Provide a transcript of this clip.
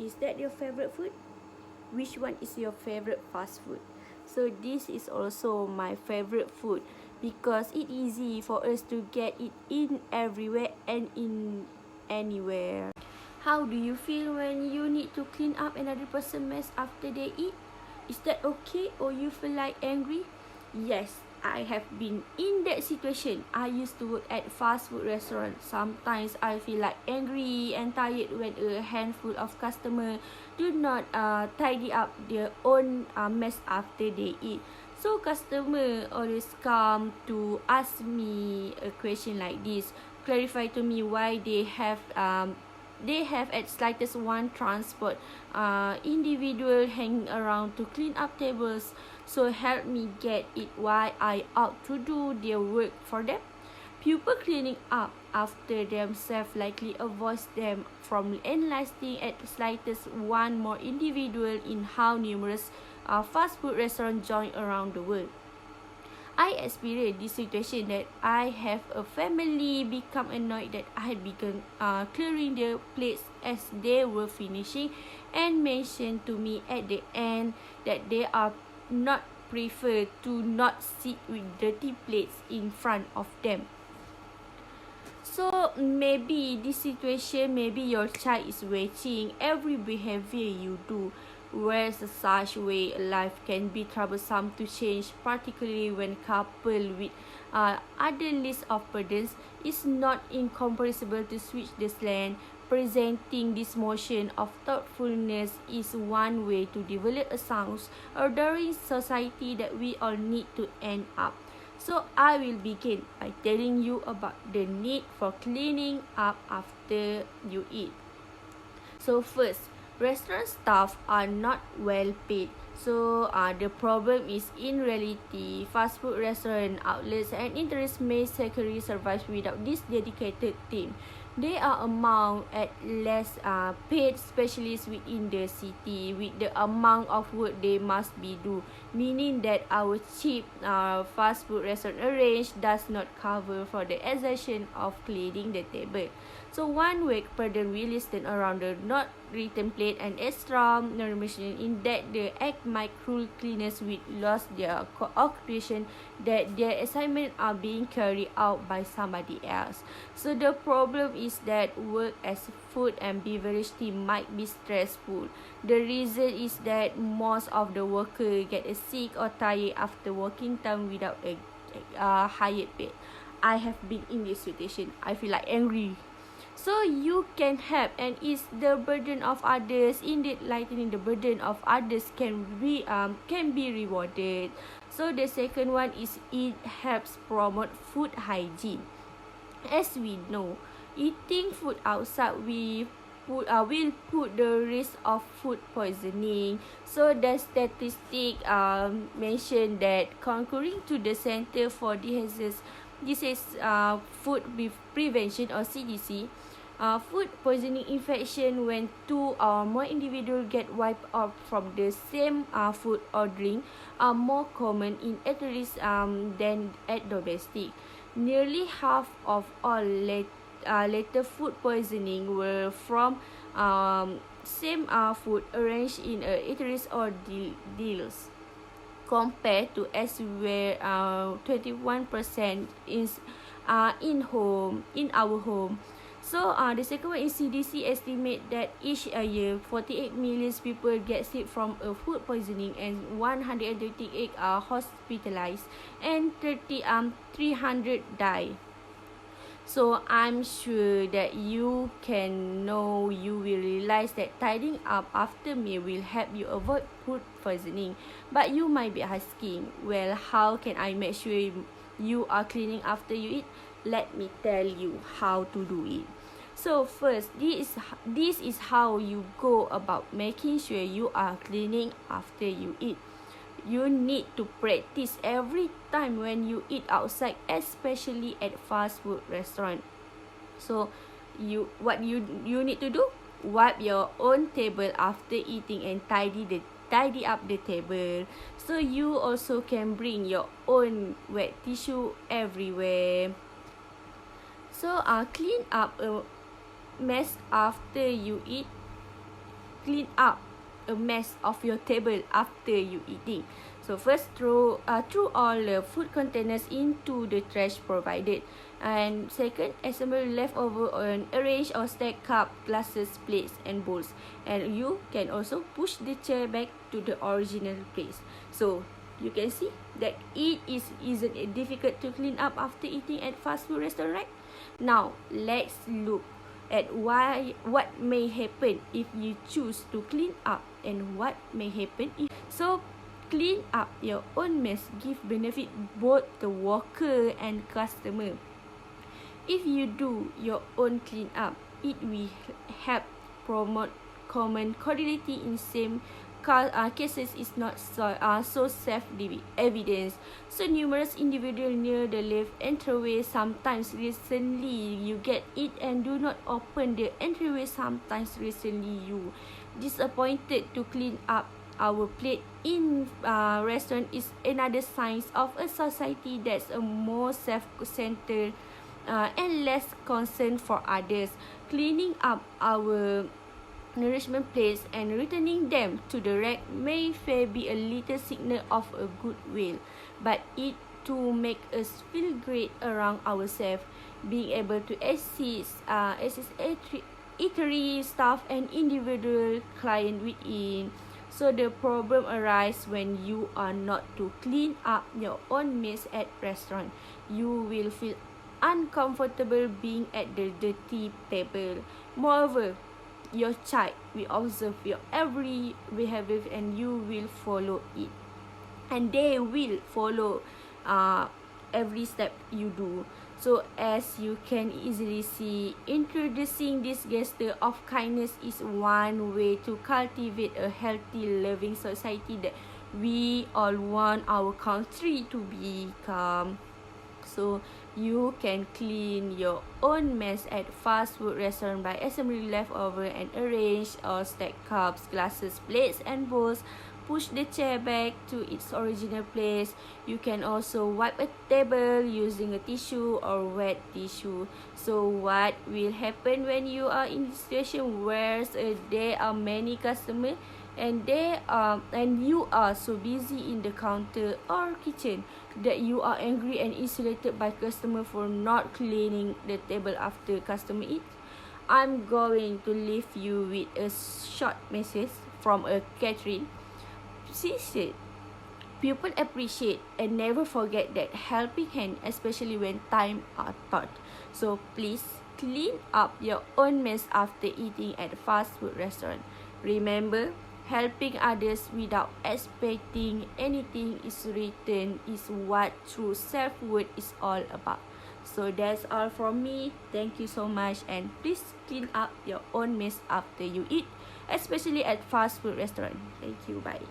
Is that your favorite food? Which one is your favorite fast food? So this is also my favorite food because it's easy for us to get it in everywhere and in anywhere. How do you feel when you need to clean up another person's mess after they eat? Is that okay or you feel like angry? Yes, I have been in that situation. I used to work at fast food restaurant. Sometimes I feel like angry and tired when a handful of customers do not tidy up their own mess after they eat. So customer always come to ask me a question like this, clarify to me why they have at slightest one transport individual hanging around to clean up tables. So help me get it why I ought to do their work for them. People cleaning up after themselves likely avoids them from enlisting at slightest one more individual in how numerous fast food restaurants join around the world. I experienced this situation that I have a family become annoyed that I had begun clearing their plates as they were finishing and mentioned to me at the end that they are not prefer to not sit with dirty plates in front of them. So maybe this situation, maybe your child is watching every behavior you do. Whereas such way life can be troublesome to change, particularly when coupled with other list of burdens, is not incomprehensible to switch the slant. Presenting this motion of thoughtfulness is one way to develop a sound, ordering society that we all need to end up. So I will begin by telling you about the need for cleaning up after you eat. So first, restaurant staff are not well paid. So the problem is in reality, fast food restaurant outlets and interests may securely survive without this dedicated team. They are among at less paid specialists within the city with the amount of work they must be do, meaning that our cheap fast food restaurant arrange does not cover for the exertion of cleaning the table. So one week burden really stand around the not written plate and extra normation in that the act my cruel cleaners will lose their occupation that their assignment are being carried out by somebody else. So the problem is that work as food and beverage team might be stressful. The reason is that most of the workers get sick or tired after working time without a hired pay. I have been in this situation. I feel like angry. So you can help and ease the burden of others. Indeed, lightening the burden of others can be rewarded. So the second one is it helps promote food hygiene. As we know, eating food outside will put the risk of food poisoning. So the statistic mentioned that concurring to the Center for Disease Food Prevention or CDC, food poisoning infection when two or more individuals get wiped out from the same food or drink are more common in eateries than at domestic. Nearly half of all later food poisoning were from same food arranged in eateries or deals, compared to as where 21% is in our home. So the second one is CDC estimate that each year 48 million people get sick from food poisoning and 138 are hospitalized and 300 die. So I'm sure that you will realize that tidying up after meal will help you avoid food poisoning. But you might be asking, well, how can I make sure you are cleaning after you eat? Let me tell you how to do it. So first, this is how you go about making sure you are cleaning after you eat. You need to practice every time when you eat outside, especially at fast food restaurant. So what you need to do? Wipe your own table after eating and tidy up the table. So you also can bring your own wet tissue everywhere. So clean up a mess after you eat clean up a mess of your table after you eating. So first, throw all the food containers into the trash provided. And second, assemble leftover and arrange or stack cup, glasses, plates and bowls. And you can also push the chair back to the original place. So you can see that isn't it difficult to clean up after eating at fast food restaurant, right? Now let's look at what may happen if you choose to clean up and what may happen if so. Clean up your own mess give benefit both the worker and customer. If you do your own clean up, it will help promote common coordinating in same cases is not so self-evident. So numerous individuals near the left entryway sometimes recently you get it and do not open the entryway sometimes recently you disappointed to clean up our plate in restaurant is another sign of a society that's a more self-centered and less concerned for others. Cleaning up our nourishment plates and returning them to the rack may fair be a little signal of a goodwill, but it to make us feel great around ourselves, being able to assist eatery staff and individual client within. So the problem arises when you are not to clean up your own mess at restaurant. You will feel uncomfortable being at the dirty table. Moreover, your child will observe your every behavior and you will follow it. And they will follow every step you do. So as you can easily see, introducing this gesture of kindness is one way to cultivate a healthy, loving society that we all want our country to become. So you can clean your own mess at fast food restaurant by assembling leftover and arrange or stack cups, glasses, plates and bowls. Push the chair back to its original place. You can also wipe a table using a tissue or wet tissue. So what will happen when you are in this situation where there are many customers and you are so busy in the counter or kitchen that you are angry and isolated by customer for not cleaning the table after customer eat? I'm going to leave you with a short message from a Catherine. She said, people appreciate and never forget that helping hand, especially when time are thought. So please clean up your own mess after eating at a fast food restaurant. Remember, helping others without expecting anything is return is what true self-worth is all about. So that's all from me. Thank you so much, and please clean up your own mess after you eat, especially at fast food restaurant. Thank you. Bye.